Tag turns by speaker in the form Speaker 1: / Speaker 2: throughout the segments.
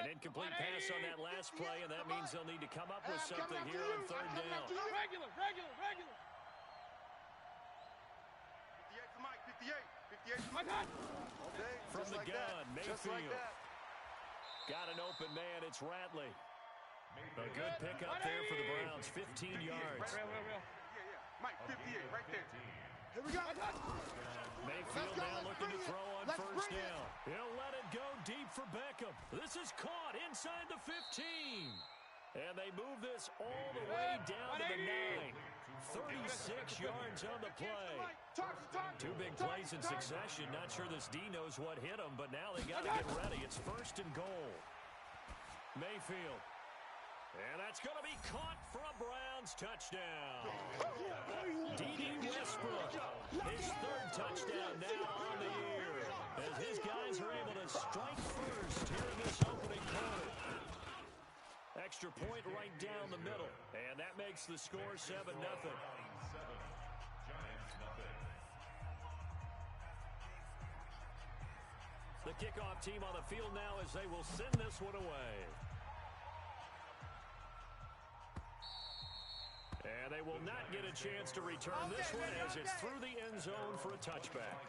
Speaker 1: An incomplete pass on that last play, and that means they'll need to come up with something here on third down.
Speaker 2: Regular.
Speaker 3: 58 to Mike, 58 to
Speaker 2: My God.
Speaker 3: Okay,
Speaker 1: from the
Speaker 3: like
Speaker 1: gun,
Speaker 3: that.
Speaker 1: Mayfield. Got an open man, it's Ratley. A good pickup there for the Browns, 15 yards.
Speaker 2: Real.
Speaker 3: Mike, 58, right there.
Speaker 4: Here we go.
Speaker 1: Mayfield now looking to throw on first down. He'll let it go deep for Beckham. This is caught inside the 15. And they move this all the way down to the 9. 36 yards on the play. Two big plays in succession. Not sure this D knows what hit him, but now they got to get ready. It's first and goal. Mayfield. And that's going to be caught for a Browns touchdown. D.D. Westbrook, his third touchdown now on the year, as his guys are able to strike first here in this opening quarter. Extra point right down the middle, and that makes the score 7-0. The kickoff team on the field now as they will send this one away. And they will not get a chance to return this one as it's through the end zone for a touchback.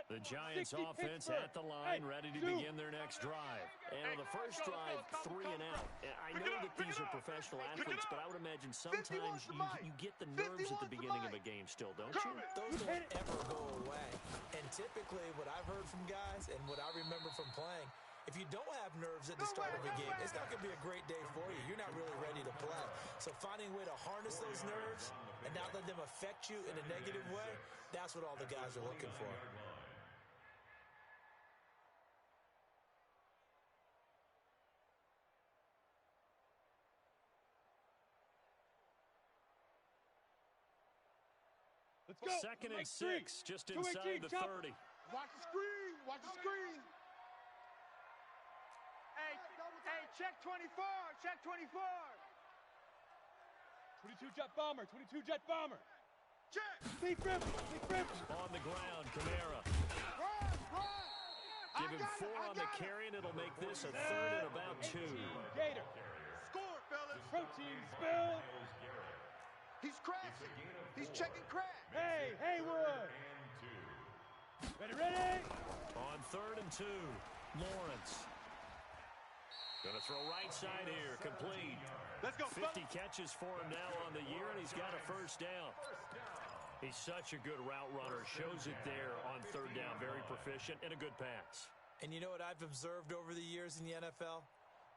Speaker 1: The Giants offense at the line, ready to begin their next drive. And on the first drive, 3 and out. I know that these are professional athletes, but I would imagine sometimes you get the nerves at the beginning of a game still, don't you?
Speaker 5: Those don't ever go away. And typically what I've heard from guys and what I remember from playing, if you don't have nerves at the start of a game, it's not going to be a great day for you. You're not really ready to play. So finding a way to harness those nerves and not let them affect you in a negative way, that's what all the guys are looking for.
Speaker 2: Let's go.
Speaker 1: Second and 6, just inside the 30.
Speaker 4: Watch the screen.
Speaker 6: Hey, check 24.
Speaker 2: 22 jet bomber.
Speaker 4: Check.
Speaker 2: Big rip.
Speaker 1: On the ground, Kamara.
Speaker 4: Run.
Speaker 1: Give him 4 on the carry, and it'll make this a third and about 2.
Speaker 2: Gator.
Speaker 4: Score, fellas.
Speaker 2: Protein spill.
Speaker 4: He's crashing. He's checking crash.
Speaker 2: Hey, Haywood. Ready.
Speaker 1: On 3rd and 2, Lawrence. Going to throw right side here, complete.
Speaker 3: Let's go.
Speaker 1: 50 catches for him now on the year, and he's got a first down. He's such a good route runner. Shows it there on 3rd down. Very proficient and a good pass.
Speaker 5: And you know what I've observed over the years in the NFL?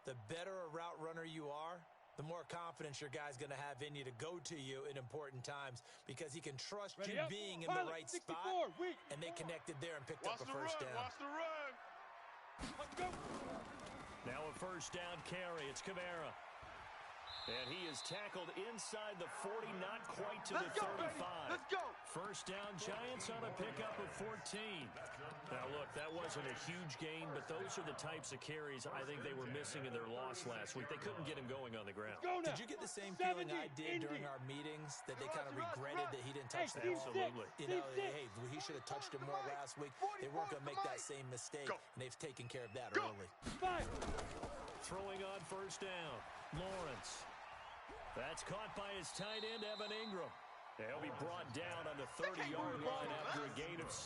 Speaker 5: The better a route runner you are, the more confidence your guy's going to have in you to go to you in important times because he can trust you being in the right spot, and they connected there and picked up a first down.
Speaker 3: Watch the run.
Speaker 2: Let's go.
Speaker 1: Now a first down carry. It's Kamara. And he is tackled inside the 40, not quite to the 35.
Speaker 4: Let's go.
Speaker 1: First down, Giants on a pickup of 14. Now, look, that wasn't a huge gain, but those are the types of carries I think they were missing in their loss last week. They couldn't get him going on the ground.
Speaker 5: Did you get the same feeling I did during our meetings, that they kind of regretted that he didn't touch that?
Speaker 1: Absolutely.
Speaker 5: You know, hey, he should have touched him more last week. They weren't going to make that same mistake, and they've taken care of that early.
Speaker 1: Throwing on first down, Lawrence. That's caught by his tight end, Evan Ingram. He'll be brought down on the 30-yard line after a gain of 6.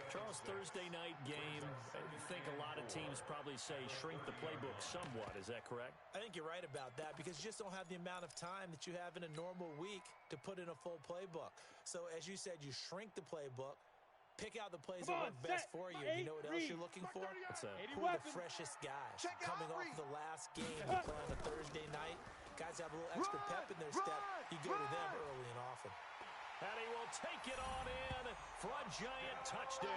Speaker 1: Charles, Thursday night game, I think a lot of teams probably say shrink the playbook somewhat. Is that correct?
Speaker 5: I think you're right about that because you just don't have the amount of time that you have in a normal week to put in a full playbook. So, as you said, you shrink the playbook. Pick out the plays that work best for you. You know what else you're looking for? Who are the freshest guys coming off the last game to play on a Thursday night? Guys have a little extra pep in their step. You go to them early and often.
Speaker 1: And he will take it on in for a giant touchdown.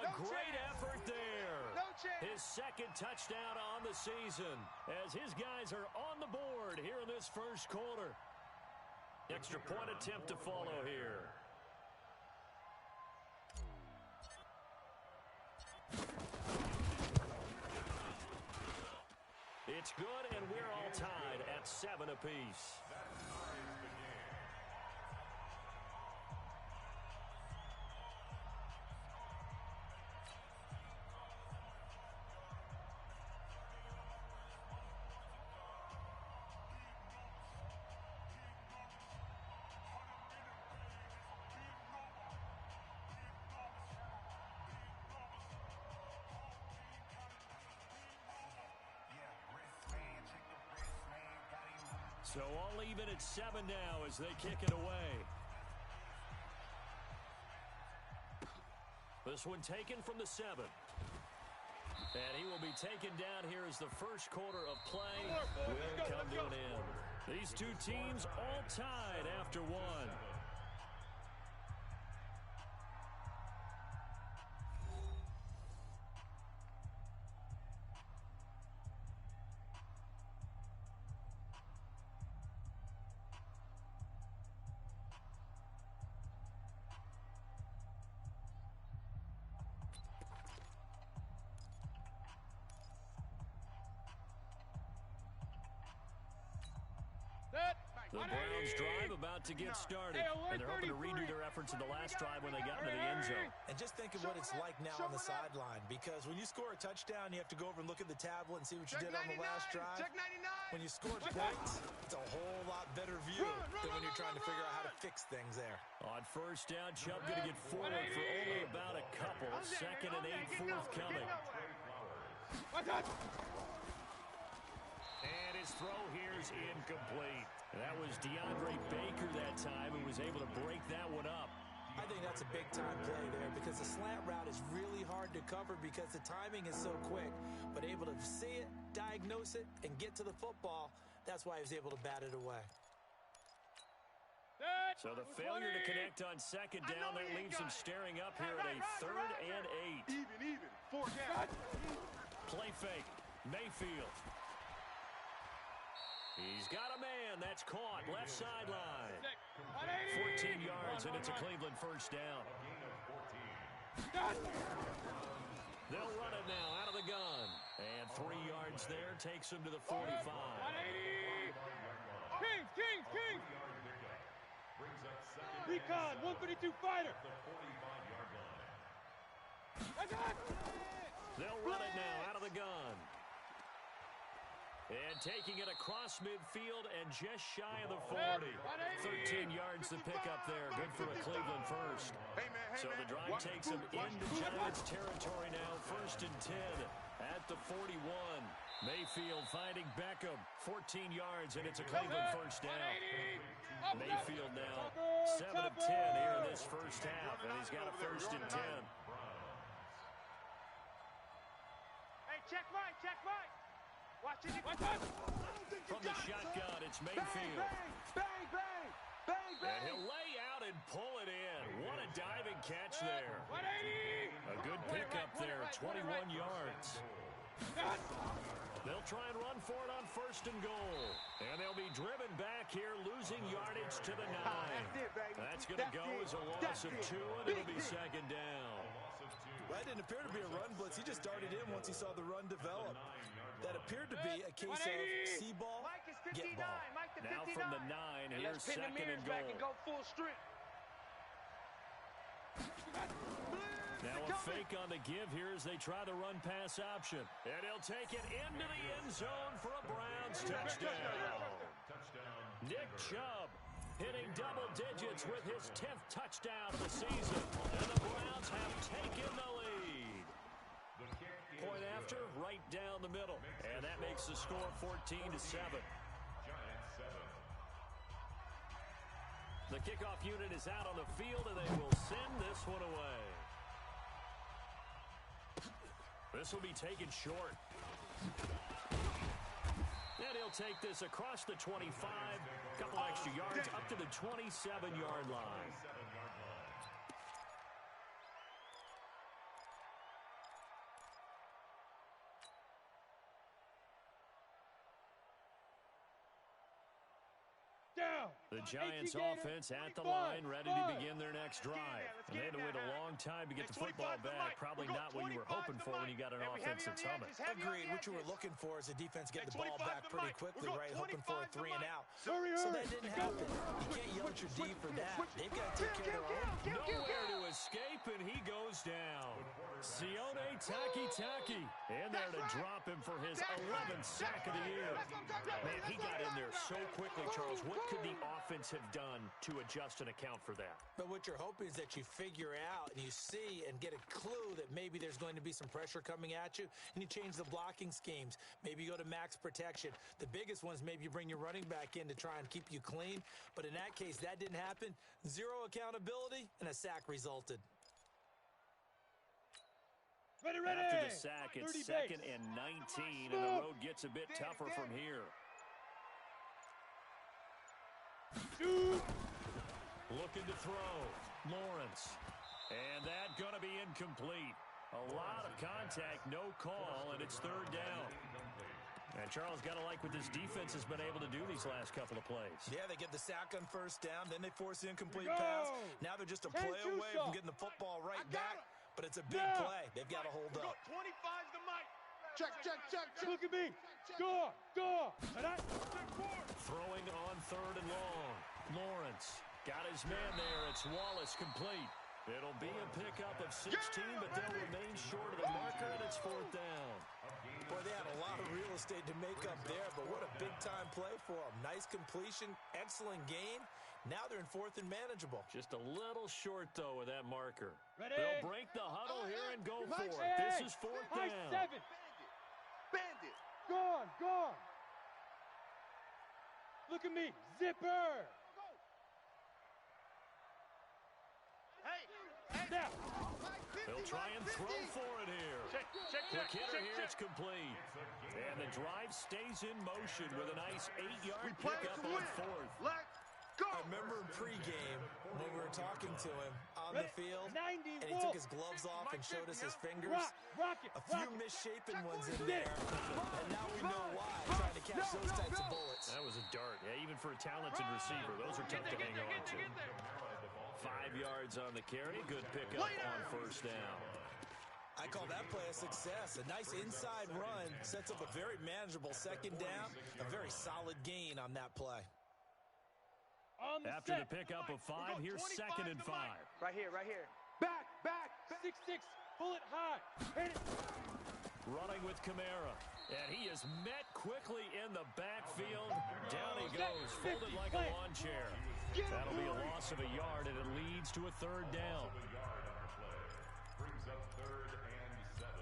Speaker 1: A great effort there. His second touchdown on the season as his guys are on the board here in this first quarter. Extra point attempt to follow here. It's good, and we're all tied at 7 apiece. So all even at 7 now as they kick it away. This one taken from the 7. And he will be taken down here as the first quarter of play will come to an end. These two teams all tied after one. The Browns drive about to get started, and they're hoping to redo their efforts in the last drive when they got into the end zone.
Speaker 5: And just think of what it's like now on the sideline, because when you score a touchdown, you have to go over and look at the tablet and see what you did on the last drive. When you score points, it's a whole lot better view than when you're trying to figure out how to fix things there.
Speaker 1: On first down, Chubb going to get forward for only about a couple. 2nd and 8 forthcoming. And his throw here is incomplete. That was DeAndre Baker that time who was able to break that one up.
Speaker 5: I think that's a big-time play there because the slant route is really hard to cover because the timing is so quick. But able to see it, diagnose it, and get to the football, that's why he was able to bat it away.
Speaker 1: So the failure to connect on 2nd down, that leaves him staring up here at a 3rd and 8.
Speaker 3: Even. 4 down.
Speaker 1: Play fake. Mayfield. He's got a man. That's caught. Left sideline. 14 yards, and it's a Cleveland first down. They'll run it now out of the gun. And 3 yards there takes him to the 45.
Speaker 2: King! Recon, 152 fighter.
Speaker 1: They'll run it now out of the gun. And taking it across midfield and just shy of the 40. 13 yards to pick up there. Good for a Cleveland first. So the drive takes them into Giants territory now. 1st and 10 at the 41. Mayfield finding Beckham. 14 yards, and it's a Cleveland first down. Mayfield now 7 of 10 here in this first half, and he's got a 1st and 10.
Speaker 6: Hey, check right. Watch it.
Speaker 1: From the shotgun, it's Mayfield.
Speaker 4: Bang!
Speaker 1: And he'll lay out and pull it in. What a diving catch there. A good pickup there, 21 yards. They'll try and run for it on 1st and goal. And they'll be driven back here, losing yardage to the 9. That's going to go as a loss of 2, and it'll be 2nd down.
Speaker 5: That didn't appear to be a run blitz. He just darted in once he saw the run develop. That appeared to be a case of see ball, get ball.
Speaker 1: Now from the 9, here's 2nd and goal.
Speaker 6: Go full strength.
Speaker 1: Now a fake on the give here as they try the run-pass option. And he'll take it into the end zone for a Browns touchdown. Nick Chubb hitting double digits with his 10th touchdown of the season. And the Browns have taken the lead. Point after, right down the middle. And that makes the score 14-7. The kickoff unit is out on the field, and they will send this one away. This will be taken short. And he'll take this across the 25, couple extra yards, up to the 27-yard line.
Speaker 2: Down. down.
Speaker 1: The Giants
Speaker 2: 18 gainer,
Speaker 1: offense at the
Speaker 2: 25,
Speaker 1: line, ready to
Speaker 2: 5.
Speaker 1: begin their next drive. And they had to wait a long time to get the football back. Probably not what you were hoping for when you got an offense that's humming.
Speaker 5: Agreed. What you were looking for is the defense getting the ball back pretty quickly, right? Hoping for a 3 and out. So that didn't happen. You can't yell at your D for that. They've got to take care of their own.
Speaker 1: Nowhere to escape, and he goes down. Sione Takitaki in there to drop him for his 11th sack of the year. Man, he got in there so quickly, Charles. What could the offense have done to adjust and account for that?
Speaker 5: But what you're hoping is that you figure out and you see and get a clue that maybe there's going to be some pressure coming at you, and you change the blocking schemes. Maybe you go to max protection. The biggest ones, maybe you bring your running back in to try and keep you clean. But in that case, that didn't happen. Zero accountability, and a sack resulted.
Speaker 2: Ready.
Speaker 1: After the sack, it's 2nd and 19, and the road gets a bit tougher from here. Looking to throw. Lawrence. And that going to be incomplete. A lot of contact, no call, and it's 3rd down. And Charles, got to like what this defense has been able to do these last couple of plays.
Speaker 5: Yeah, they get the sack on 1st down, then they force the incomplete pass. Now they're just a play away from getting the football right back. But it's a big play. They've got to hold up.
Speaker 6: 25's the mic.
Speaker 4: Check.
Speaker 2: Look at me. Go.
Speaker 1: Throwing on 3rd and long. Lawrence got his man there. It's Wallace complete. It'll be a pickup of 16, but they'll remain short of the marker, and it's 4th down.
Speaker 5: Boy, they had a lot of real estate to make up there, but what a big-time play for them. Nice completion, excellent gain. Now they're in 4th and manageable.
Speaker 1: Just a little short, though, with that marker.
Speaker 2: Ready?
Speaker 1: They'll break the huddle here and go for it.
Speaker 2: Hey,
Speaker 1: This is 4th
Speaker 2: high
Speaker 1: down.
Speaker 2: 7.
Speaker 4: Bandit.
Speaker 2: Gone. Look at me. Zipper.
Speaker 6: Hey.
Speaker 2: Now.
Speaker 1: They'll try and throw for it here. Quick hitter here, it's complete. And the drive stays in motion with a nice 8-yard pickup on 4th.
Speaker 4: Let's go.
Speaker 5: I remember in pregame when we were talking to him on the field,
Speaker 2: 90s
Speaker 5: and he took his gloves off and showed us his fingers.
Speaker 2: Rock it.
Speaker 5: A few misshapen ones in there, and now we know why, trying to catch those types of bullets.
Speaker 1: That was a dart. Yeah, even for a talented receiver, those are tough to hang on to. 5 yards on the carry. Good pickup on 1st down.
Speaker 5: I call that play a success. A nice inside run sets up a very manageable 2nd down. A very solid gain on that play.
Speaker 1: After the pickup of 5, here's 2nd and 5.
Speaker 6: Right here.
Speaker 2: Back. 6-6. Bullet high. Hit it.
Speaker 1: Running with Kamara. And he is met quickly in the backfield. Down he goes, folded like a lawn chair. That'll be a loss of a yard, and it leads to a 3rd down.
Speaker 7: Brings up 3rd and 7.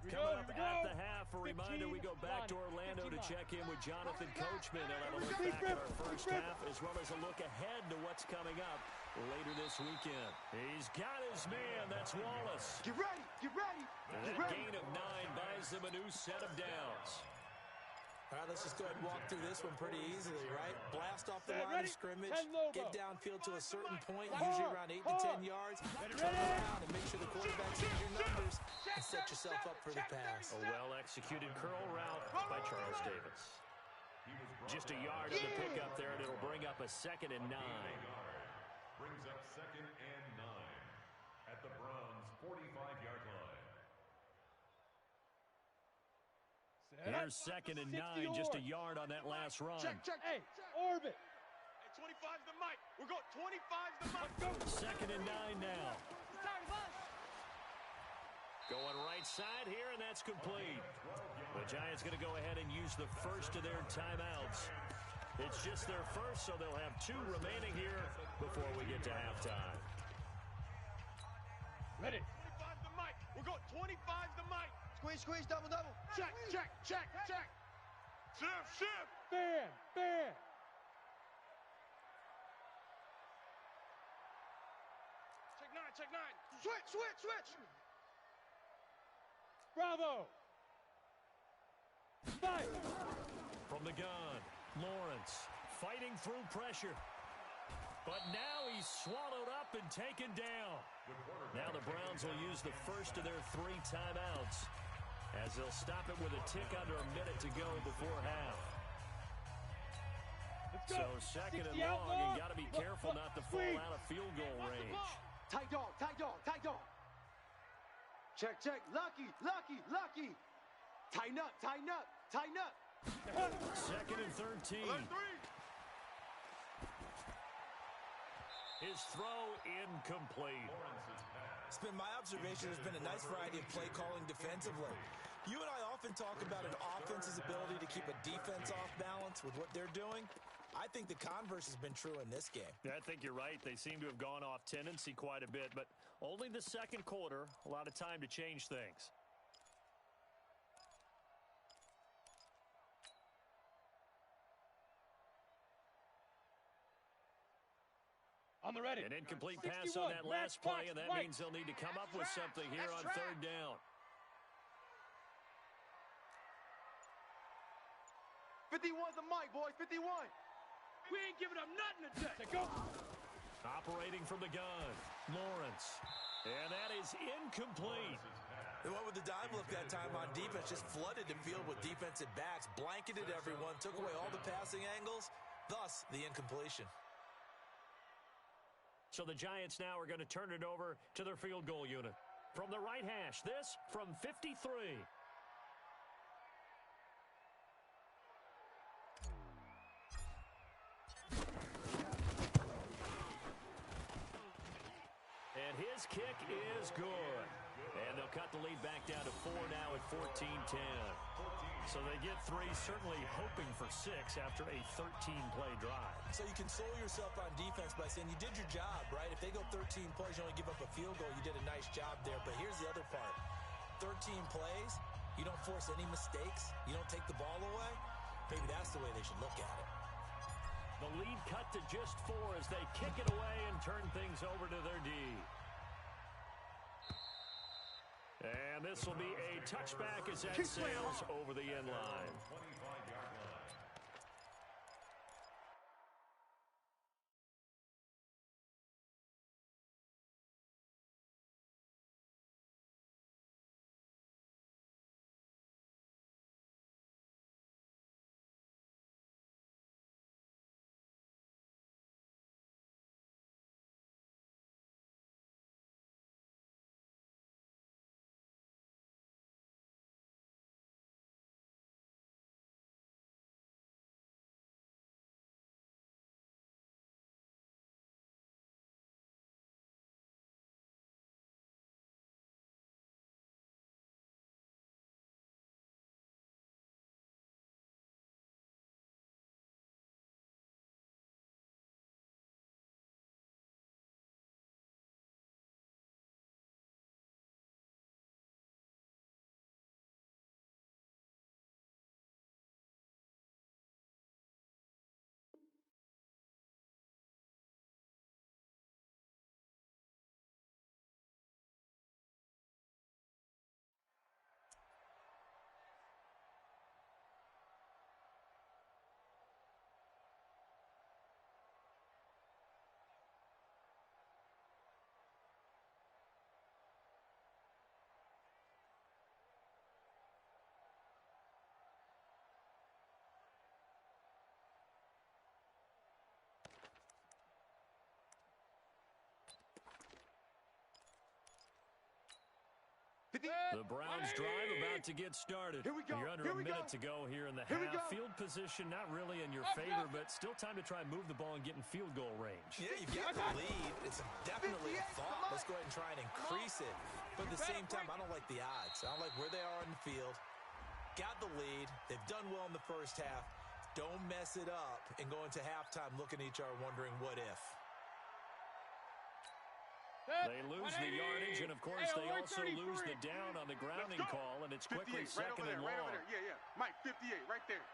Speaker 1: Coming up at the half, a reminder, we go back to Orlando to check in with Jonathan Coachman. And have a look back at our first half, as well as a look ahead to what's coming up later this weekend. He's got his man. That's Wallace.
Speaker 4: Get ready.
Speaker 1: And that gain of 9 buys them a new set of downs.
Speaker 5: All right, let's just go ahead and walk through this one pretty easily, right? Blast off the line
Speaker 2: Ready?
Speaker 5: of scrimmage,
Speaker 2: 10 logo.
Speaker 5: get downfield to a certain point, usually around 8 to 10 yards. Turn around and make sure the quarterback sees your numbers and set yourself up for the pass.
Speaker 1: A well-executed curl route by Charles Davis. Just a yard on the pickup there, and it'll bring up a 2nd and 9.
Speaker 7: Brings up 2nd and 9 at the Browns' 45-yard line.
Speaker 1: Here's 2nd and 9, just a yard on that last run.
Speaker 4: Check.
Speaker 2: Hey, orbit.
Speaker 6: Hey, 25's the mic. We're going 25's the mic.
Speaker 1: 2nd and 9 now. Going right side here, and that's complete. The Giants going to go ahead and use the first of their timeouts. It's just their first, so they'll have 2 remaining here before we get to halftime.
Speaker 2: Ready.
Speaker 6: 25's the mic. We're going 25's the mic.
Speaker 4: Squeeze, double.
Speaker 6: Check. Shift.
Speaker 2: Bam.
Speaker 6: Check 9.
Speaker 4: Switch.
Speaker 2: Bravo. Fight.
Speaker 1: From the gun, Lawrence fighting through pressure. But now he's swallowed up and taken down. Now the Browns will use the first of their 3 timeouts, as they'll stop it with a tick under a minute to go before half. So second and long, and got to be careful not to fall out of field goal range.
Speaker 4: Tight dog, tight dog, tight dog. Check, check. Lucky, lucky, lucky. Tighten up, tighten up, tighten up.
Speaker 1: Second and 13. His throw incomplete.
Speaker 5: It's been my observation. There's been a nice variety of play calling defensively. You and I often talk about an offense's ability to keep a defense off balance with what they're doing. I think the converse has been true in this game.
Speaker 1: Yeah, I think you're right. They seem to have gone off tendency quite a bit, but only the second quarter, a lot of time to change things.
Speaker 2: On the ready.
Speaker 1: An incomplete pass on that last play, and that means they'll need to come up with something here on third down.
Speaker 4: 51's the mic, boys, 51.
Speaker 2: We ain't giving up nothing today. Go.
Speaker 1: Operating from the gun, Lawrence. And that is incomplete.
Speaker 5: They went with the dive look that time on defense, just flooded the field with defensive backs, blanketed everyone, took away all the passing angles, thus the incompletion.
Speaker 1: So the Giants now are going to turn it over to their field goal unit. From the right hash, this from 53. And his kick is good. And they'll cut the lead back down to 4 now at 14-10. So they get 3, certainly hoping for 6 after a 13-play drive.
Speaker 5: So you console yourself on defense by saying you did your job, right? If they go 13 plays, you only give up a field goal, you did a nice job there. But here's the other part. 13 plays, you don't force any mistakes, you don't take the ball away. Maybe that's the way they should look at it.
Speaker 1: The lead cut to just 4 as they kick it away and turn things over to their D. And this will be a touchback as that sails over the end line. The Browns drive about to get started.
Speaker 4: Here we go.
Speaker 1: You're under a minute to go here in the half. Field position not really in your favor, but still time to try and move the ball and get in field goal range.
Speaker 5: Yeah, you've got the lead. It's definitely a thought. Let's go ahead and try and increase it. But at the same time, I don't like the odds. I don't like where they are on the field. Got the lead. They've done well in the first half. Don't mess it up and go into halftime looking at each other wondering what if.
Speaker 1: They lose the yardage, and, of course, they also lose the down on the grounding call, and it's quickly second and long.
Speaker 3: Right over there. Yeah, yeah. Mike, 58, right there.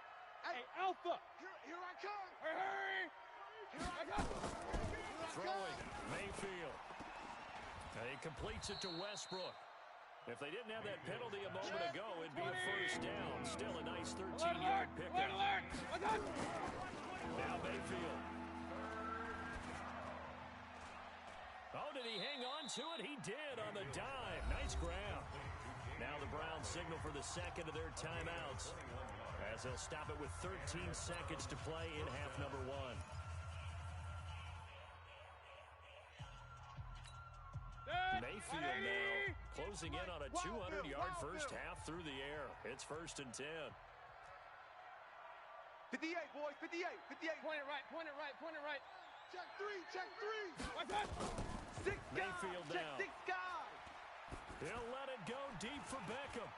Speaker 2: Hey, Alpha!
Speaker 3: Here I come!
Speaker 2: Hurry!
Speaker 3: Here I come!
Speaker 1: Throwing, Mayfield. And he completes it to Westbrook. If they didn't have that penalty a moment ago, it'd be a first down. Still a nice 13-yard pickup. Now Mayfield. Oh, did he hang on to it? He did on the dive. Nice grab. Now the Browns signal for the second of their timeouts as as they'll stop it with 13 seconds to play in half number one. Mayfield now closing in on a 200-yard first half through the air. It's 1st and 10.
Speaker 4: 58, boys, 58, 58.
Speaker 2: Point it right, point it right, point it right.
Speaker 4: Check three, check three. Six
Speaker 1: Mayfield
Speaker 4: guys,
Speaker 1: now.
Speaker 4: check 6 guys.
Speaker 1: He'll let it go deep for Beckham.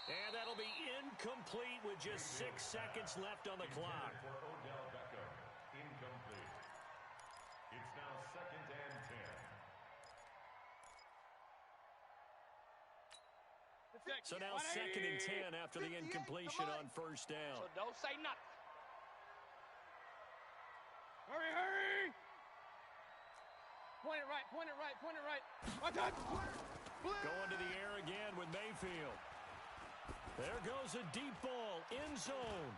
Speaker 1: And that'll be incomplete with just 6 seconds left on the clock.
Speaker 7: For Odell Beckham, incomplete. It's now 2nd and 10.
Speaker 1: So now 2nd and 10 after the incompletion on first down.
Speaker 6: So don't say nothing.
Speaker 2: Hurry, hurry! Point it right, point it right, point it right.
Speaker 1: Going to the air again with Mayfield. There goes a deep ball, end zone.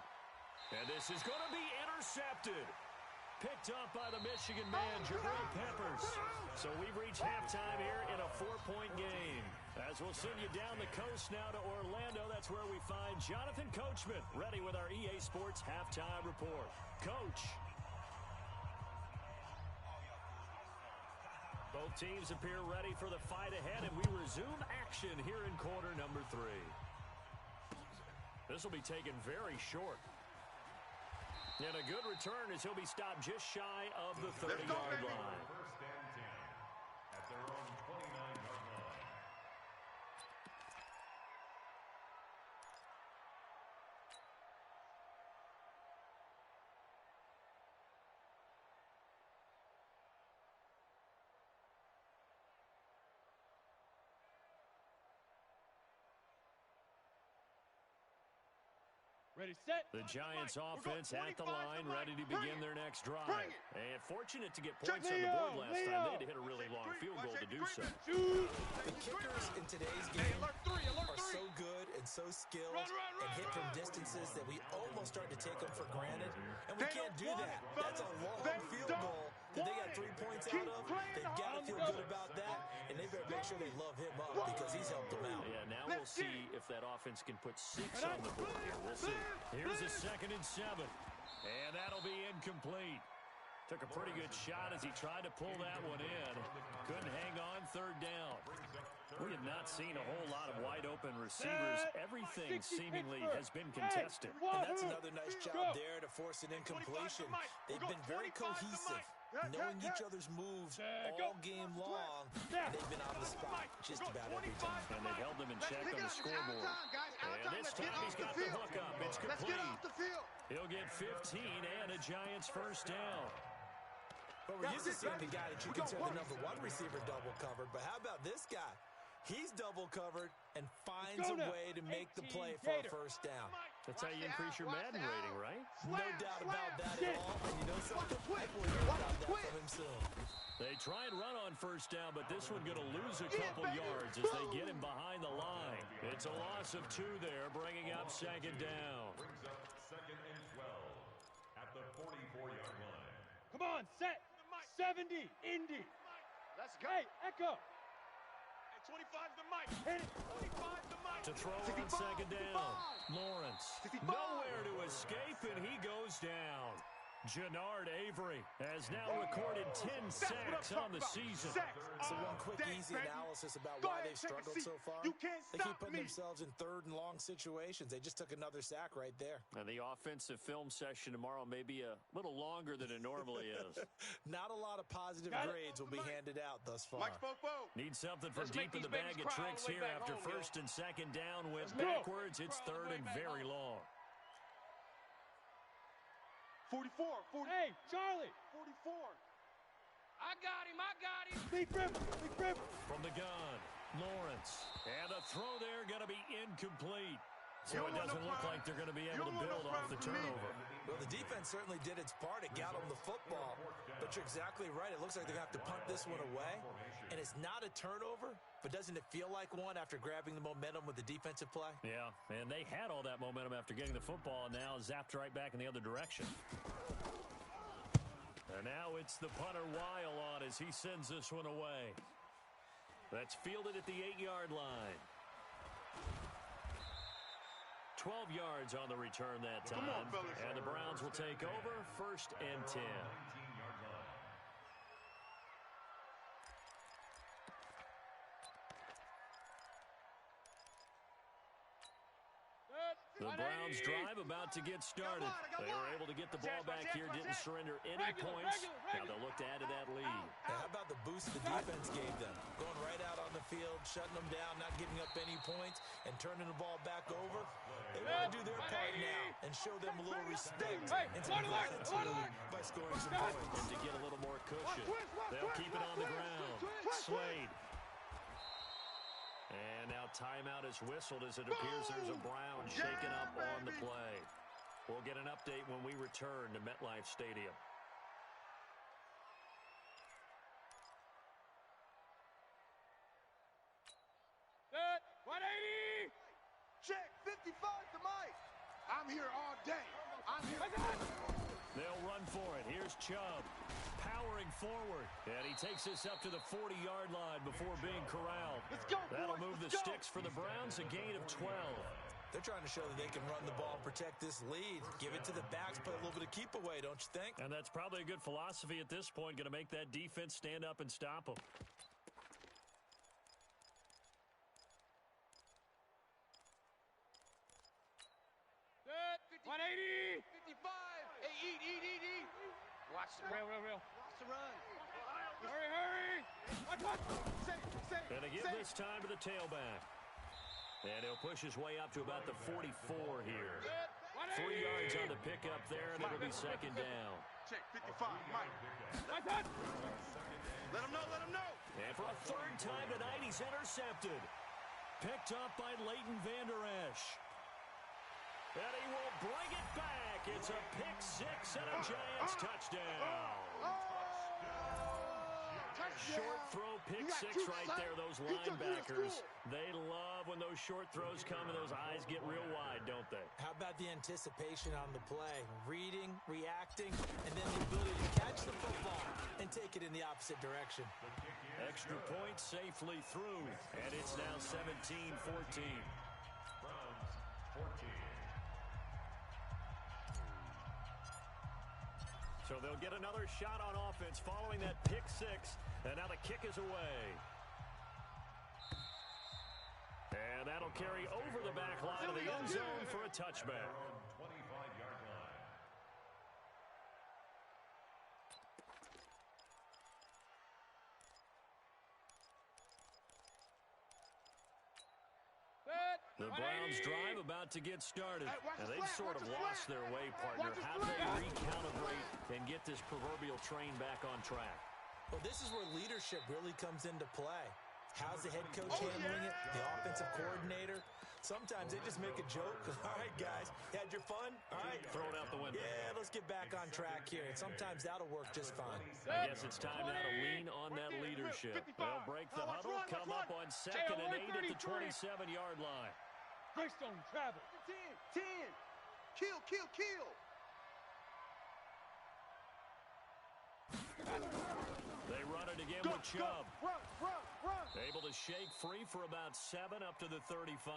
Speaker 1: And this is going to be intercepted. Picked up by the Michigan man, Jabril Peppers. So we've reached halftime here in a 4-point game. As we'll send you down the coast now to Orlando, that's where we find Jonathan Coachman, ready with our EA Sports halftime report. Coach. Both teams appear ready for the fight ahead, and we resume action here in quarter number 3. This will be taken very short. And a good return as he'll be stopped just shy of the 30-yard line.
Speaker 7: 1st and 10 at their own 29-yard line.
Speaker 2: Ready, set.
Speaker 1: The Giants offense at the line, ready to begin their next drive. And fortunate to get points on the board last time. They had to hit a really long field goal to do so.
Speaker 5: The kickers in today's game are so good and so skilled and hit from distances that we almost start to take them for granted. And we can't do that. That's a long field goal that they got 3 points out of. They've got to feel good about that, and they better make sure they love him up because he's helped them out.
Speaker 1: Yeah, now we'll see if that offense can put 6 on the board here. We'll see. Here's a 2nd and 7. And that'll be incomplete. Took a pretty good shot as he tried to pull that one in. Couldn't hang on 3rd down. We have not seen a whole lot of wide-open receivers. Everything seemingly has been contested.
Speaker 5: And that's another nice job there to force an incompletion. They've been very cohesive, knowing each other's moves all game long. And they've been on the spot just about every time.
Speaker 1: And they've held them in check on the scoreboard. And this time he's got the hook up. It's complete. He'll get 15 and a Giants first down.
Speaker 5: But we're used to seeing the guy that you consider the #1 receiver double covered. But how about this guy? He's double covered and finds a way to make the play for a first down.
Speaker 1: That's how you increase your Madden rating, right?
Speaker 5: No doubt about that at all. And you know something? I will hear about that from him soon.
Speaker 1: They try and run on first down, but this one going to lose a couple yards as they get him behind the line. It's a loss of 2 there, bringing up 2nd down.
Speaker 7: Brings up 2nd and 12 at the 44-yard line.
Speaker 2: Come on, set. 70, Indy.
Speaker 6: Let's go.
Speaker 2: Hey, Echo.
Speaker 6: Hey, 25's the mic.
Speaker 2: Hit it.
Speaker 6: 25's the mic.
Speaker 1: To throw on 2nd down. Lawrence. Nowhere to escape, and he goes down. Jannard Avery has now recorded 10 sacks on the season.
Speaker 5: So one quick, easy analysis about why they've struggled so far. They keep putting themselves in 3rd and long situations. They just took another sack right there.
Speaker 1: And the offensive film session tomorrow may be a little longer than it normally is.
Speaker 5: Not a lot of positive grades will be handed out thus far.
Speaker 1: Need something from deep in the bag of tricks here after 1st and 2nd down. Went
Speaker 2: Let's go.
Speaker 1: backwards. It's 3rd and very long.
Speaker 4: 44, 40.
Speaker 2: Hey, Charlie.
Speaker 4: 44.
Speaker 6: I got him.
Speaker 2: Big rip, big rip.
Speaker 1: From the gun, Lawrence. And a throw there going to be incomplete. So it doesn't look like they're going to be able to build off the turnover.
Speaker 5: Well, the defense certainly did its part. It got them the football. But you're exactly right. It looks like they're going to have to punt this one away. And it's not a turnover, but doesn't it feel like one after grabbing the momentum with the defensive play?
Speaker 1: Yeah, and they had all that momentum after getting the football, and now zapped right back in the other direction. And now it's the punter Weil on as he sends this one away. That's fielded at the 8-yard line. 12 yards on the return that time.
Speaker 3: Come on, fellas.
Speaker 1: And the Browns will take over, 1st and 10.
Speaker 7: 19-yard line.
Speaker 1: The Browns drive about to get started. They were able to get the ball back here, didn't surrender any points. Now they'll look to add to that lead.
Speaker 5: Now, how about the boost the defense gave them? Going right out on the field, shutting them down, not giving up any points, and turning the ball back over. They want to do their part now and show them a little respect and some gratitude by scoring some points.
Speaker 1: And to get a little more cushion, they'll keep it on the ground. Slade. And now timeout is whistled as it appears there's a Brown shaken up on the play. We'll get an update when we return to MetLife Stadium.
Speaker 2: Set. 180.
Speaker 4: Check 55 to Mike.
Speaker 3: I'm here all day. I'm here.
Speaker 1: They'll run for it. Here's Chubb powering forward. And he takes this up to the 40-yard line before being corralled.
Speaker 4: Let's go,
Speaker 1: That'll
Speaker 4: boys.
Speaker 1: move the
Speaker 4: Let's go.
Speaker 1: sticks for the Browns, a gain of 12.
Speaker 5: They're trying to show that they can run the ball, protect this lead, give it to the backs, play a little bit of keep away, don't you think?
Speaker 1: And that's probably a good philosophy at this point, going to make that defense stand up and stop them.
Speaker 2: Set. 180.
Speaker 4: 55. Hey, eat.
Speaker 2: Watch the real.
Speaker 4: Watch the run.
Speaker 2: Hurry. Watch.
Speaker 1: And they give this time to the tailback. And he'll push his way up to about the 44 here. 3 yards on the pickup there, and it'll be 2nd down.
Speaker 3: Check 55, Mike. Let him know.
Speaker 1: And for a 3rd time tonight, he's intercepted. Picked up by Leighton Vander Esch. And he will bring it back. It's a pick 6 and a Giants touchdown. Short throw, pick 6 right there. Those linebackers, they love when those short throws come and those eyes get real wide, don't they?
Speaker 5: How about the anticipation on the play? Reading, reacting, and then the ability to catch the football and take it in the opposite direction.
Speaker 1: Extra point safely through, and it's now 17-14.
Speaker 7: Browns 14.
Speaker 1: So they'll get another shot on offense following that pick 6, and now the kick is away. And that'll carry over the back line of the end zone for a touchback.
Speaker 7: 25-yard line.
Speaker 2: Set.
Speaker 1: The Browns drive about to get started. And they've sort of lost their way, partner. How do they recalibrate and get this proverbial train back on track?
Speaker 5: Well, this is where leadership really comes into play. How's the head coach handling it? The offensive coordinator? Sometimes they just make a joke. All right, guys, you had your fun? All right.
Speaker 1: Throw it out the window.
Speaker 5: Yeah, let's get back on track here. And sometimes that'll work just fine.
Speaker 1: I guess it's time now to lean on that leadership. They'll break the huddle, come up on 2nd and 8 at the 27-yard line.
Speaker 2: Greystone travel.
Speaker 4: 10. Kill.
Speaker 1: They run it again with Chubb.
Speaker 4: Run.
Speaker 1: Able to shake free for about 7 up to the 35.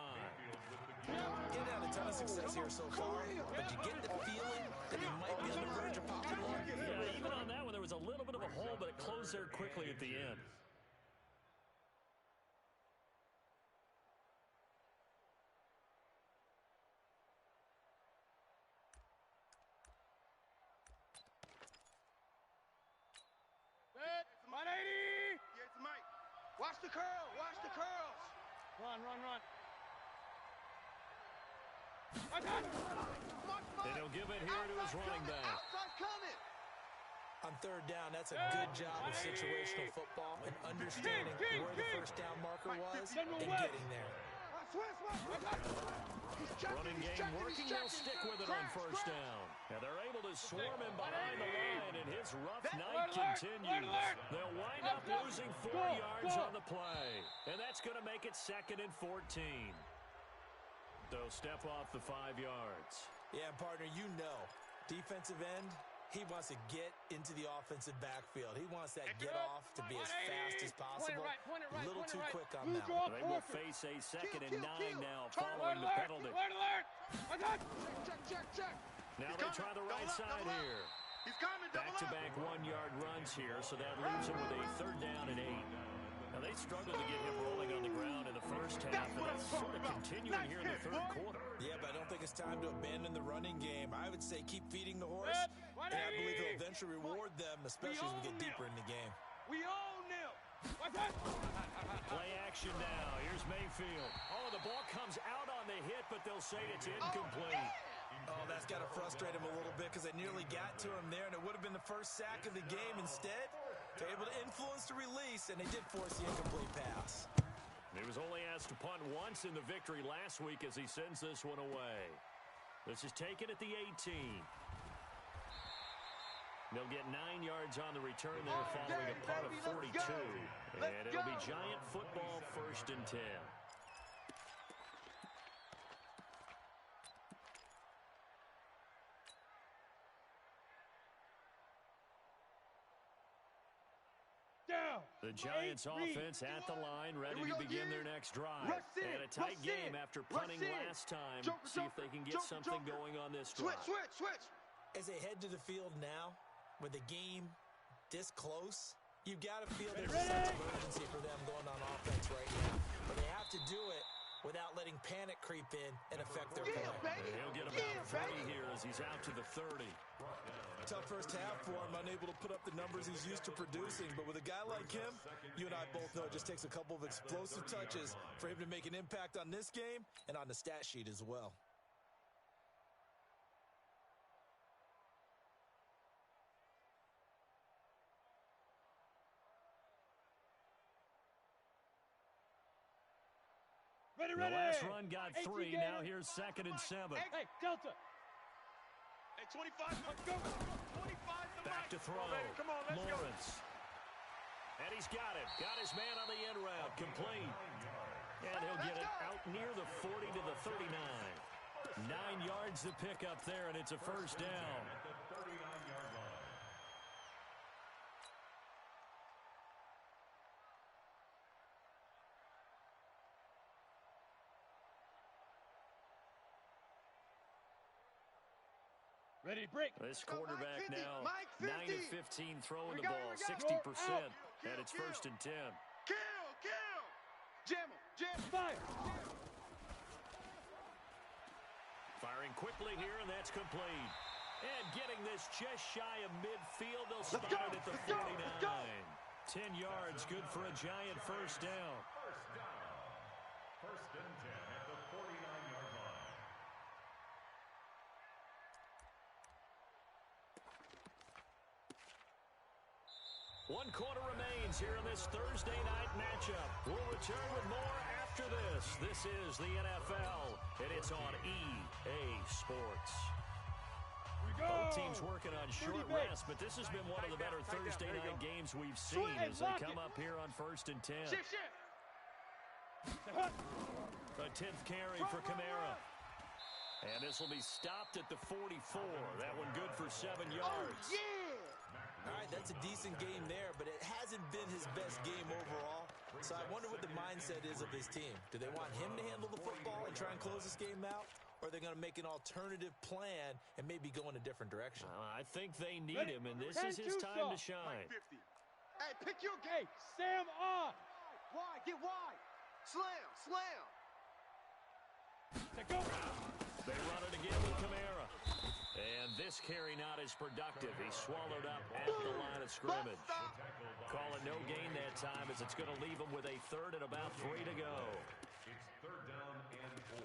Speaker 5: Getting had a ton of success here so far, but you get the feeling that he might be on the verge of popping one.
Speaker 1: Yeah, even on that one, there was a little bit of a hole, but it closed there quickly at the end.
Speaker 2: Set. 180.
Speaker 3: Yeah, it's Mike.
Speaker 4: Watch the curls.
Speaker 2: Run.
Speaker 1: And he'll give it here to his running back.
Speaker 4: Outside coming.
Speaker 5: On 3rd down, that's a good job of situational football and understanding where the first down marker was and getting there.
Speaker 1: Running game working, they'll stick with it on 1st down. And they're able to swarm him behind the line, and his rough night continues. They'll wind up losing 4 yards on the play. And that's going to make it 2nd and 14. They'll step off the 5 yards.
Speaker 5: Yeah, partner, you know, defensive end, he wants to get into the offensive backfield. He wants that get off to be as fast as possible. A little too quick on that one.
Speaker 1: They will face a 2nd and 9 now following the penalty. Now they try the right side here.
Speaker 3: He's coming, double up.
Speaker 1: Back-to-back one-yard runs here, so that leaves him with a 3rd down and 8. Now, they struggled to get him rolling on the ground in the first half, and that's sort of continuing here in the 3rd quarter.
Speaker 5: Yeah, but I don't think it's time to abandon the running game. I would say keep feeding the horse, and I believe he'll eventually reward them, especially as we get deeper in the game.
Speaker 2: We own them.
Speaker 1: Play action now. Here's Mayfield. Oh, the ball comes out on the hit, but they'll say it's incomplete.
Speaker 5: Oh, that's got to frustrate him a little bit because they nearly got to him there, and it would have been the first sack of the game. Instead, they're able to influence the release, and they did force the incomplete pass.
Speaker 1: He was only asked to punt once in the victory last week as he sends this one away. This is taken at the 18. They'll get 9 yards on the return there following a punt of 42. And it'll be Giant football 1st and 10. The Giants offense at the line, ready to begin their next drive. And a tight game after punting last time. See if they can get something going on this drive.
Speaker 3: Switch.
Speaker 5: As they head to the field now, with the game this close, you've got to feel there's a sense of urgency for them going on offense right now. But they have to do it without letting panic creep in and affect their play.
Speaker 1: He'll get about 30 here as he's out to the 30.
Speaker 5: Tough first half for him, unable to put up the numbers he's used to producing. But with a guy like him, you and I both know it just takes a couple of explosive touches for him to make an impact on this game and on the stat sheet as well.
Speaker 2: Ready.
Speaker 1: The last run got 3. Now here's 2nd and 7.
Speaker 2: Hey, Delta.
Speaker 6: Hey, 25. Go. 25 the
Speaker 1: Back to throw.
Speaker 6: Come on, let's go.
Speaker 1: Lawrence. And he's got it. Got his man on the end route. Complete. And he'll get it out near the 40 to the 39. 9 yards to pick up there, and it's a 1st down.
Speaker 2: Ready to break.
Speaker 1: This quarterback now,
Speaker 3: Mike
Speaker 1: 9
Speaker 3: 50.
Speaker 1: of 15 throwing
Speaker 3: We
Speaker 1: the
Speaker 3: go,
Speaker 1: ball,
Speaker 3: we go.
Speaker 1: 60%, and it's
Speaker 3: Kill.
Speaker 1: 1st and 10.
Speaker 3: Kill. Jam him.
Speaker 2: Fire.
Speaker 1: Firing quickly here, and that's complete. And getting this just shy of midfield, they'll spot it at the 49. 10 yards, good for a Giant 1st down.
Speaker 7: 1st and 10 at the 49-yard line.
Speaker 1: One quarter remains here in this Thursday night matchup. We'll return with more after this. This is the NFL, and it's on EA Sports. Both teams working on short rest, but this has been one of the better Thursday night games we've seen as they come up here on 1st and 10. A 10th carry for Kamara. And this will be stopped at the 44. That one good for 7 yards.
Speaker 5: All right, that's a decent game there, but it hasn't been his best game overall. So I wonder what the mindset is of his team. Do they want him to handle the football and try and close this game out? Or are they going to make an alternative plan and maybe go in a different direction?
Speaker 1: I think they need him, and this is his time to shine.
Speaker 3: Hey, pick your
Speaker 2: Hey, Sam on.
Speaker 4: Wide, get wide.
Speaker 3: Slam.
Speaker 2: Go.
Speaker 1: They run it again with Kamara. And this carry not as productive. He's swallowed up at the line of scrimmage. Call it no gain that time as it's going to leave him with a 3rd and about 3 to go.
Speaker 7: It's 3rd down and 4.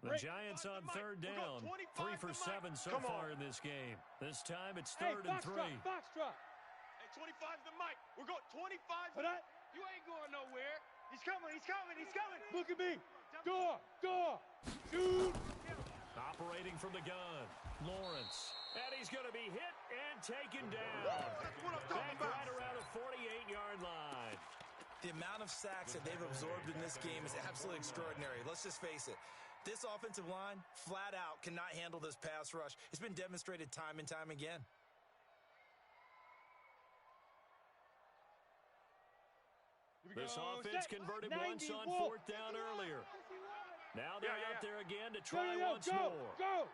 Speaker 1: The Giants on 3rd down. 3 for 7 so far in this game. This time it's 3rd and 3.
Speaker 2: Foxtrot.
Speaker 6: Hey, 25's the mic. We're going 25's
Speaker 2: For that.
Speaker 6: You ain't going nowhere.
Speaker 3: He's coming.
Speaker 2: Look at me. Door. Shoot.
Speaker 1: Operating from the gun. Lawrence. And he's going to be hit and taken down.
Speaker 3: That's what I'm talking
Speaker 1: Back
Speaker 3: about.
Speaker 1: right around the 48-yard line.
Speaker 5: The amount of sacks that they've absorbed in this game is absolutely extraordinary. Let's just face it. This offensive line, flat out, cannot handle this pass rush. It's been demonstrated time and time again.
Speaker 1: This offense converted once on fourth down earlier. Now they're out there again to try once more.
Speaker 2: Go!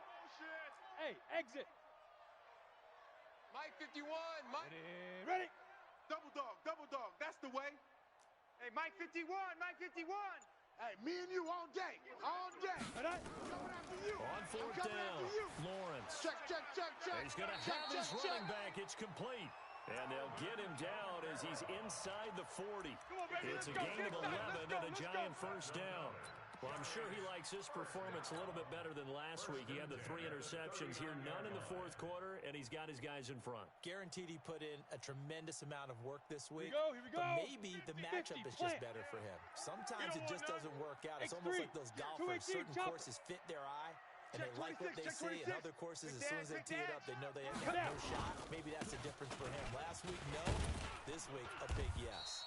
Speaker 2: Hey, exit.
Speaker 6: Mike 51, Mike.
Speaker 2: Ready?
Speaker 3: Double dog, that's the way.
Speaker 6: Hey, Mike 51, Mike 51.
Speaker 4: Hey, me and you all day. All day.
Speaker 2: Ready?
Speaker 4: Coming after you.
Speaker 1: On fourth
Speaker 4: I'm coming
Speaker 1: down,
Speaker 4: after you.
Speaker 1: Lawrence.
Speaker 4: Check.
Speaker 1: And he's going to have his running back. It's complete. And they'll get him down as he's inside the 40. It's a gain of 11 and a giant first down. Well, I'm sure he likes his performance a little bit better than last week. He had the 3 interceptions here, none in the fourth quarter, and he's got his guys in front.
Speaker 5: Guaranteed he put in a tremendous amount of work this week.
Speaker 2: Here we go.
Speaker 5: But maybe the matchup is just better for him. Sometimes it just doesn't work out. It's almost like those golfers. Certain courses fit their eye, and they like what they see. And other courses, as soon as they tee it up, they know they have no shot. Maybe that's the difference for him. Last week, no. This week, a big yes.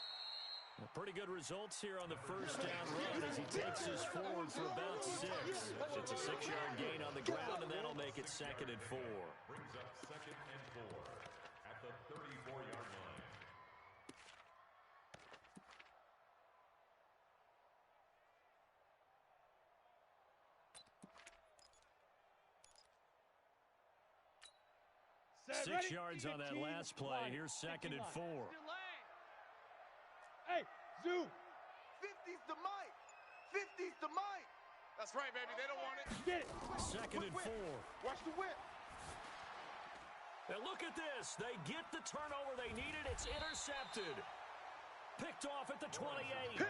Speaker 1: Well, pretty good results here on the first down run as he takes us forward for about 6. It's a 6-yard gain on the ground, and that'll make it 2nd and 4.
Speaker 7: Brings up 2nd and 4 at the 34-yard line.
Speaker 1: Six yards on that last play. Here's 2nd and 4.
Speaker 2: Hey, zoom.
Speaker 4: 50's the Mike. 50's the Mike.
Speaker 6: That's right, baby. They don't want it.
Speaker 2: Get it.
Speaker 1: 2nd and 4.
Speaker 4: Watch the whip.
Speaker 1: And look at this. They get the turnover they needed. It's intercepted. Picked off at the 28.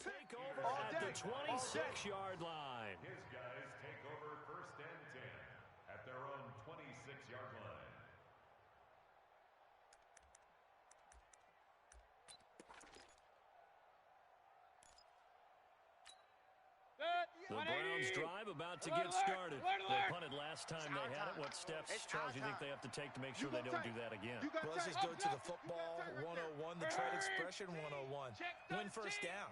Speaker 1: Take over at the 26-yard line.
Speaker 7: His guys take over 1st and 10 at their own 26-yard line.
Speaker 1: The Browns drive about to get started. They punted last time they had it. What steps, Charles, do you think they have to take to make sure they don't do that again?
Speaker 5: Well, let's just go to the football 101, the trade expression 101. Win first down.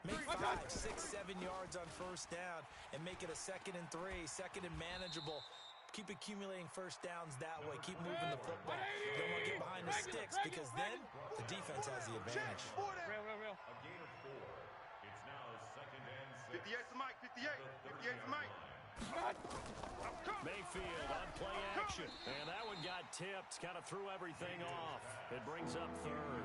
Speaker 5: Make 5, 6, 7 yards on first down and make it a 2nd and 3, 2nd and manageable. Keep accumulating first downs that way. Keep moving the football. You don't want to get behind the sticks because then the defense has the advantage.
Speaker 6: Real.
Speaker 7: A gain of 4. It's now 2nd and 6.
Speaker 3: 58 for Mike, 58. 58 for Mike.
Speaker 1: Mayfield on play action. And that one got tipped. Kind of threw everything off. It brings up 3rd.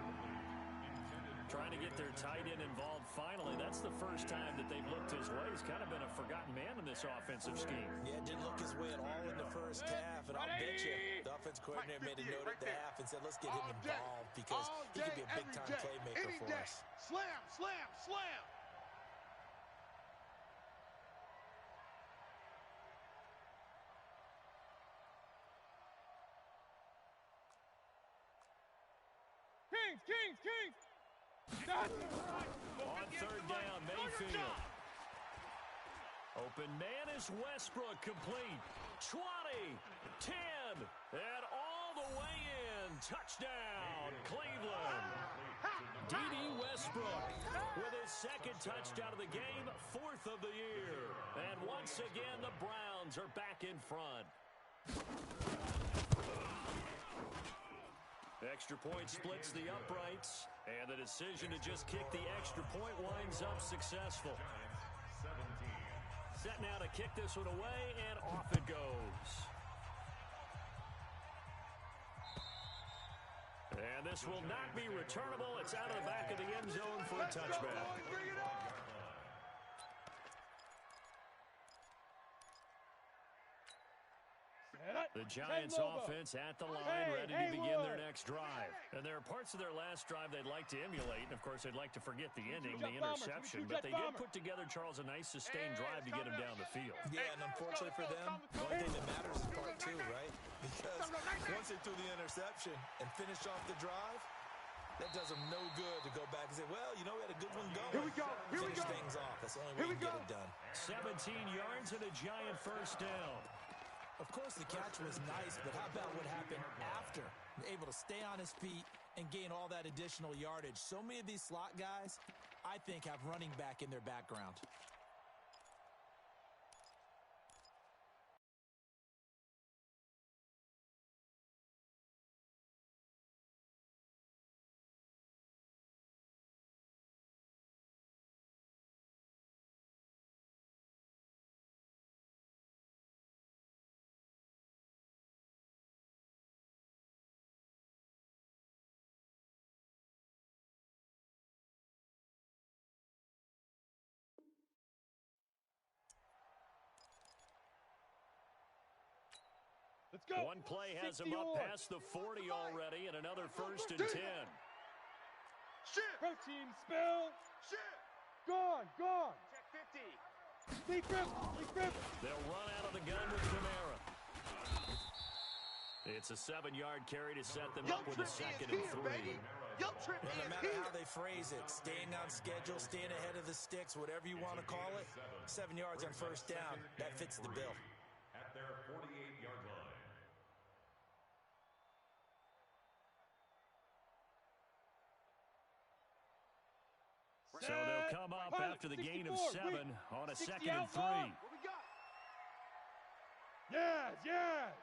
Speaker 1: Trying to get their tight end involved finally. That's the first time that they've looked his way. He's kind of been a forgotten man in this offensive scheme.
Speaker 5: Yeah, didn't look his way at all in the first half. And I'll bet you the offense coordinator made a note at the half and said, let's get him involved because he could be a big-time playmaker for us.
Speaker 4: Slam.
Speaker 2: Kings.
Speaker 1: On 3rd down, Mayfield. Open man is Westbrook, complete. 20, 10, and all the way in. Touchdown, Cleveland. D.D. Westbrook with his 2nd touchdown of the game, 4th of the year. And once again, the Browns are back in front. Extra point splits the uprights, and the decision to just kick the extra point winds up successful.
Speaker 7: 17.
Speaker 1: Set now to kick this one away, and off it goes. And this will not be returnable. It's out of the back of the end zone for a touchback. The Giants offense at the line, ready to begin their next drive. And there are parts of their last drive they'd like to emulate. And, of course, they'd like to forget the ending, the interception. But they did put together, Charles, a nice sustained drive to get him down the field.
Speaker 5: Yeah, and unfortunately for them, the only thing that matters is part two, right? Because once they threw the interception and finished off the drive, that does them no good to go back and say, well, you know, we had a good one going.
Speaker 4: Here we go. Here we
Speaker 5: Finish
Speaker 4: go.
Speaker 5: things off. That's the only way you get it done.
Speaker 1: 17 yards and a Giant first down.
Speaker 5: Of course, the catch was nice, but how about what happened after? Able to stay on his feet and gain all that additional yardage. So many of these slot guys, I think, have running back in their background.
Speaker 2: Let's go.
Speaker 1: One play has him up past the 40 already, and another 1st and 10.
Speaker 3: Shift.
Speaker 2: Protein spill.
Speaker 3: Shift.
Speaker 2: Gone.
Speaker 6: Check 50.
Speaker 2: Leak grip.
Speaker 1: They'll run out of the gun with Kamara. It's a 7-yard carry to set them up with a 2nd and 3.
Speaker 4: Yo, Trip
Speaker 5: No
Speaker 4: is
Speaker 5: matter
Speaker 4: here.
Speaker 5: how they phrase it, staying on schedule, staying ahead of the sticks, whatever you want to call it, 7 yards on first down, that fits the bill.
Speaker 7: At their 48-yard line.
Speaker 1: So they'll come up after the gain of 7 on a 2nd and 3.
Speaker 4: What we got?
Speaker 2: Yes.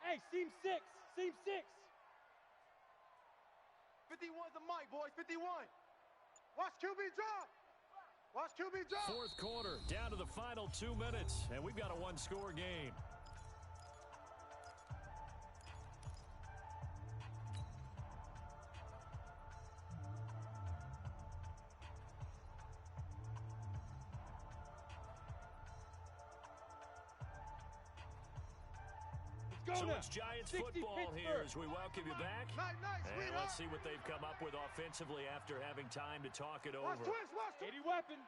Speaker 2: Hey, seam 6.
Speaker 4: 51's the mic, boys. 51. Watch QB drop.
Speaker 1: Fourth quarter, down to the final 2 minutes, and we've got a one-score game. So it's Giants football here as we welcome you back.
Speaker 4: Nice,
Speaker 1: And let's see what they've come up with offensively after having time to talk it over.
Speaker 4: Watch twist.
Speaker 2: 80 weapon.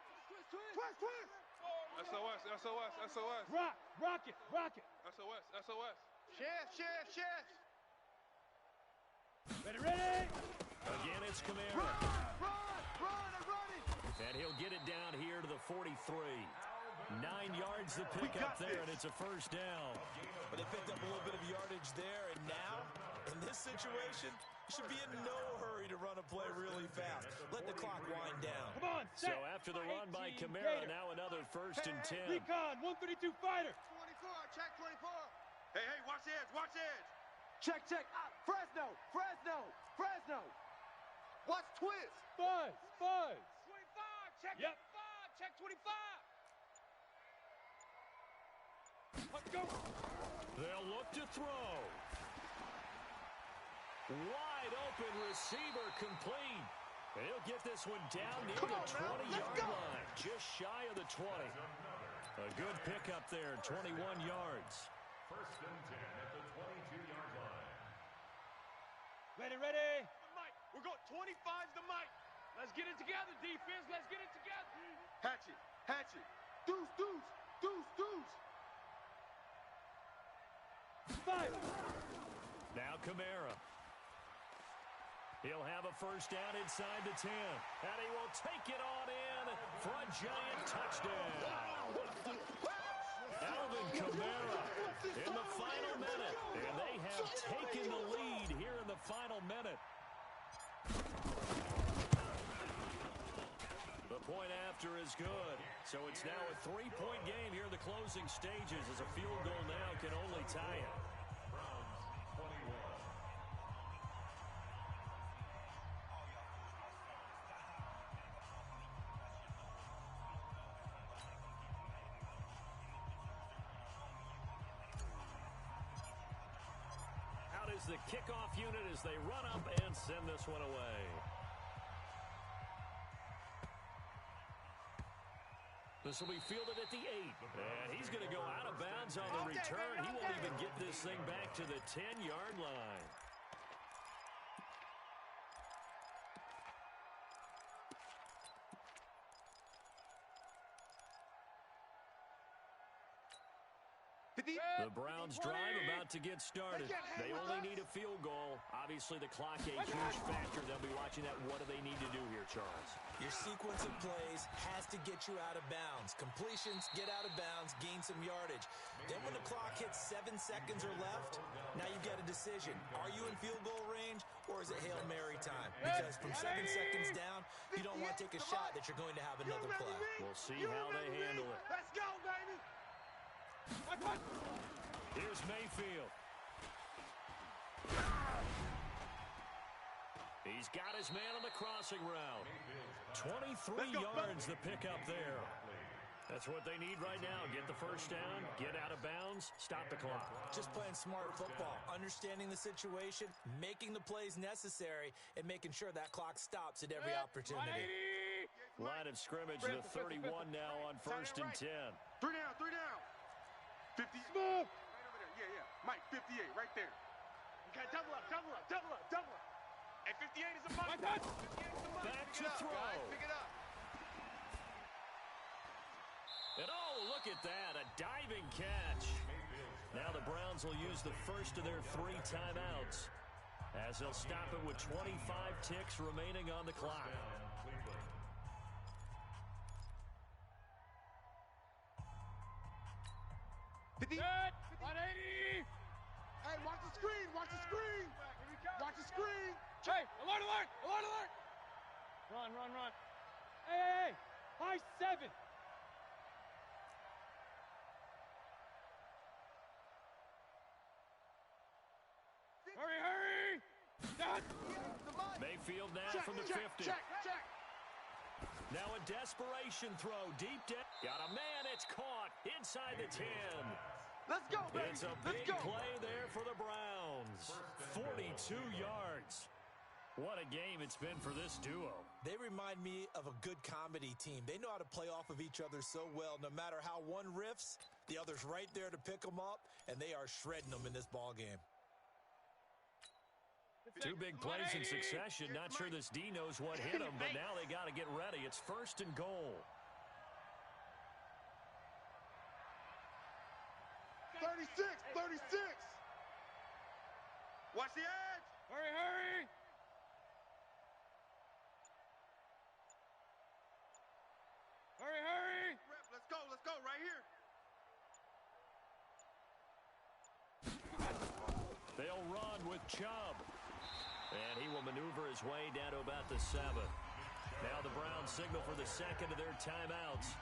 Speaker 4: Twist.
Speaker 6: SOS.
Speaker 2: Rock it.
Speaker 6: SOS.
Speaker 3: Shift.
Speaker 2: Ready.
Speaker 1: Again, it's Kamara.
Speaker 4: Run,
Speaker 1: And he'll get it down here to the 43. 9 yards to pick up there, and it's a first down.
Speaker 5: But they picked up a little bit of yardage there, and now, in this situation, you should be in no hurry to run a play really fast. Let the clock wind down.
Speaker 2: Come on,
Speaker 1: So
Speaker 2: set.
Speaker 1: after the run by Kamara, now another 1st and 10.
Speaker 2: Recon, 132 fighter.
Speaker 3: 24. Check 24. Hey, watch the edge.
Speaker 4: Check. Fresno. Watch twist.
Speaker 2: Buzz.
Speaker 6: 25. Check
Speaker 2: Yep.
Speaker 6: 25. Check 25.
Speaker 2: Let's go.
Speaker 1: They'll look to throw. Wide open receiver complete. And he'll get this one down near the 20-yard line, just shy of the 20. A good pickup there, 21 yards.
Speaker 7: 1st and 10 at the 22-yard line.
Speaker 2: Ready.
Speaker 6: The mic. We got 25's the mic. Let's get it together, defense. Let's get it together.
Speaker 3: Hatchet.
Speaker 4: Deuce.
Speaker 2: 5.
Speaker 1: Now Kamara. He'll have a first down inside the 10. And he will take it on in for a Giant touchdown. Alvin Kamara in the final minute. And they have taken the lead here in the final minute. The point after is good. So it's now a 3-point game here in the closing stages as a field goal now can only tie it.
Speaker 7: Browns 21.
Speaker 1: Out is the kickoff unit as they run up and send this one away. This will be fielded at the 8. And he's going to go out of bounds on the return. He won't even get this thing back to the 10-yard line. The Browns drive about to get started. They only need a field goal. Obviously, the clock a huge factor. They'll be watching that. What do they need to do here, Charles?
Speaker 5: Your sequence of plays has to get you out of bounds. Completions, get out of bounds, gain some yardage. Then when the clock hits 7 seconds or left, now you've got a decision. Are you in field goal range, or is it Hail Mary time? Because from 7 seconds down, you don't want to take a shot that you're going to have another play.
Speaker 1: We'll see how they handle it.
Speaker 2: Let's go, baby.
Speaker 1: Here's Mayfield. He's got his man on the crossing route. 23 yards the pickup there. That's what they need right now. Get the first down, get out of bounds, stop the clock.
Speaker 5: Just playing smart football, understanding the situation, making the plays necessary, and making sure that clock stops at every opportunity.
Speaker 1: Line of scrimmage, the 31 now on 1st and 10.
Speaker 3: 3 down, 3 down. 50.
Speaker 2: Smooth.
Speaker 3: Right over there. Yeah. Mike, 58, right there.
Speaker 2: You got double up.
Speaker 3: And 58 is a Mike.
Speaker 1: Back to throw.
Speaker 3: Guys, pick it up.
Speaker 1: And oh, look at that, a diving catch. Now the Browns will use the first of their 3 timeouts as they'll stop it with 25 ticks remaining on the clock.
Speaker 2: Good. 180.
Speaker 3: Hey, watch the screen. Watch the screen. Watch the screen.
Speaker 2: Hey, alert. Run. Hey. High 7. Hurry. Done.
Speaker 1: Mayfield now from the 50.
Speaker 3: Check.
Speaker 1: Now a desperation throw, deep down. Got a man, it's caught inside the 10.
Speaker 4: Let's go, baby.
Speaker 1: It's a big play there for the Browns. 42 yards. What a game it's been for this duo.
Speaker 5: They remind me of a good comedy team. They know how to play off of each other so well. No matter how one riffs, the other's right there to pick them up, and they are shredding them in this ball game.
Speaker 1: 2 big plays in succession. Not sure this D knows what hit him, but now they got to get ready. It's 1st and goal.
Speaker 3: 36. Watch the edge.
Speaker 2: Hurry.
Speaker 3: Rep, let's go right here.
Speaker 1: They'll run with Chubb. And he will maneuver his way down to about the 7. Now the Browns signal for the second of their timeouts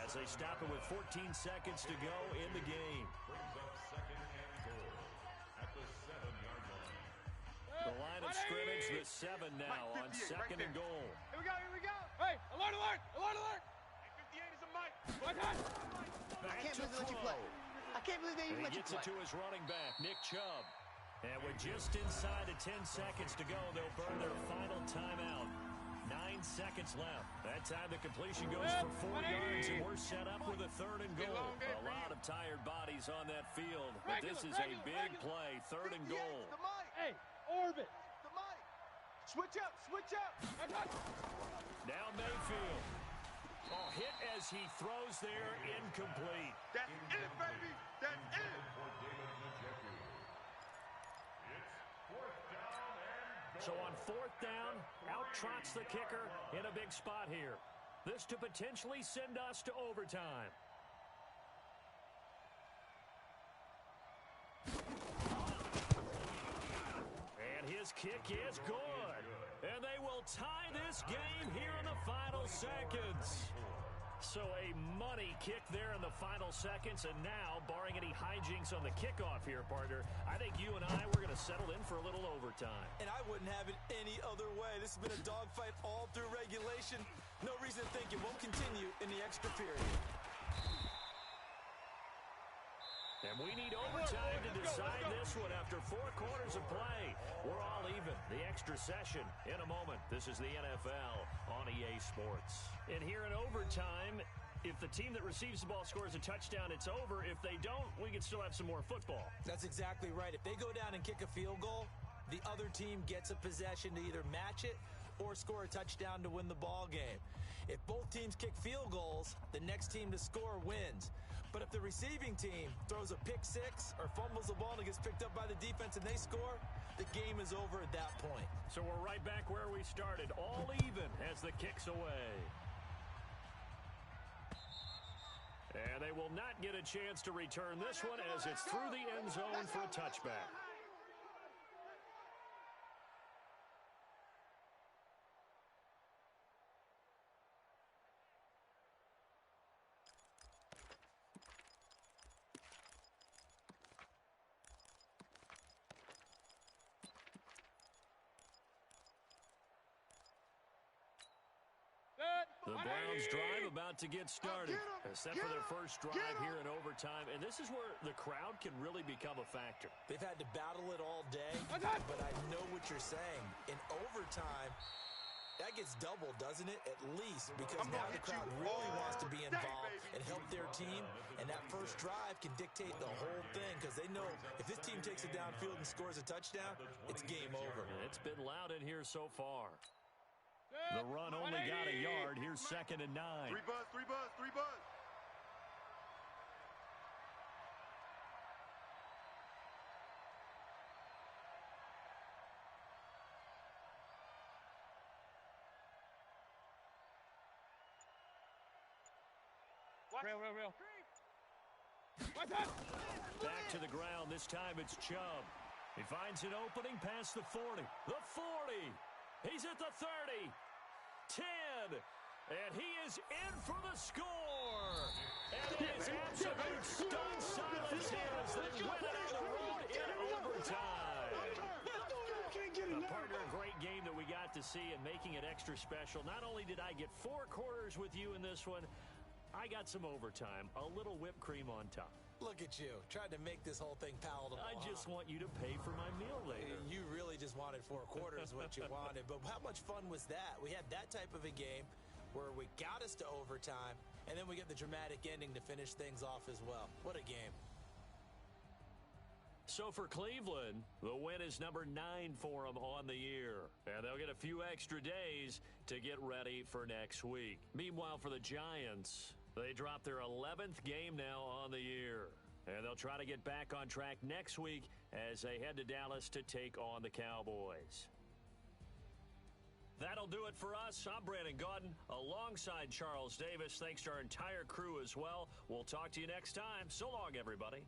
Speaker 1: as they stop it with 14 seconds to go in the game.
Speaker 7: Brings up 2nd and goal at the 7-yard line.
Speaker 1: The line of scrimmage, the 7 now on 2nd and goal.
Speaker 2: Here we go. Hey, alert.
Speaker 3: And 58 is a Mike.
Speaker 1: Back to throw.
Speaker 4: I can't believe they even let you
Speaker 1: Gets it to his running back, Nick Chubb. And with just inside of 10 seconds to go, they'll burn their final timeout. 9 seconds left. That time the completion goes for 4 yards, and we're set up with a 3rd and goal. A lot of tired bodies on that field, but this is a big play, 3rd and goal.
Speaker 2: Hey, orbit.
Speaker 4: Switch up.
Speaker 1: Now Mayfield. Oh, hit as he throws there, incomplete.
Speaker 3: That's it, baby. That's it.
Speaker 7: For David Njoku. It's 4th down and
Speaker 1: So on 4th down, out trots the kicker in a big spot here. This to potentially send us to overtime. And his kick is good. And they will tie this game here in the final seconds. So a money kick there in the final seconds, and now, barring any hijinks on the kickoff here, partner, I think you and I, we're going to settle in for a little overtime.
Speaker 5: And I wouldn't have it any other way. This has been a dogfight all through regulation. No reason to think it won't continue in the extra period.
Speaker 1: And we need overtime to decide this one after 4 quarters of play. We're all even. The extra session in a moment. This is the NFL on EA Sports. And here in overtime, if the team that receives the ball scores a touchdown, it's over. If they don't, we can still have some more football.
Speaker 5: That's exactly right. If they go down and kick a field goal, the other team gets a possession to either match it or score a touchdown to win the ball game. If both teams kick field goals, the next team to score wins. But if the receiving team throws a pick six or fumbles the ball and it gets picked up by the defense and they score, the game is over at that point.
Speaker 1: So we're right back where we started, all even as the kick's away. And they will not get a chance to return this one as it's through the end zone for a touchback. The Browns drive about to get started. Set for their first drive here in overtime. And this is where the crowd can really become a factor.
Speaker 5: They've had to battle it all day, but I know what you're saying. In overtime, that gets doubled, doesn't it? At least, because now the crowd really wants to be involved and help their team. And that first drive can dictate the whole thing because they know if this team takes it downfield and scores a touchdown, it's game over.
Speaker 1: And it's been loud in here so far. The run only got a yard. Here's 2nd and 9.
Speaker 3: 3 buzz, 3 buzz, 3 buzz.
Speaker 2: Real.
Speaker 1: Back to the ground. This time it's Chubb. He finds an opening past the 40. The 40. He's at the 30. 10. And he is in for the score. And it is absolute stun silence here as they win it on the road in overtime. Partner, a great game that we got to see and making it extra special. Not only did I get 4 quarters with you in this one, I got some overtime, a little whipped cream on top.
Speaker 5: Look at you, trying to make this whole thing palatable.
Speaker 1: I just want you to pay for my meal later.
Speaker 5: You really just wanted 4 quarters what you wanted, but how much fun was that? We had that type of a game where we got us to overtime, and then we get the dramatic ending to finish things off as well. What a game.
Speaker 1: So for Cleveland, the win is number 9 for them on the year. And they'll get a few extra days to get ready for next week. Meanwhile, for the Giants, they drop their 11th game now on the year. And they'll try to get back on track next week as they head to Dallas to take on the Cowboys. That'll do it for us. I'm Brandon Gaudin alongside Charles Davis. Thanks to our entire crew as well. We'll talk to you next time. So long, everybody.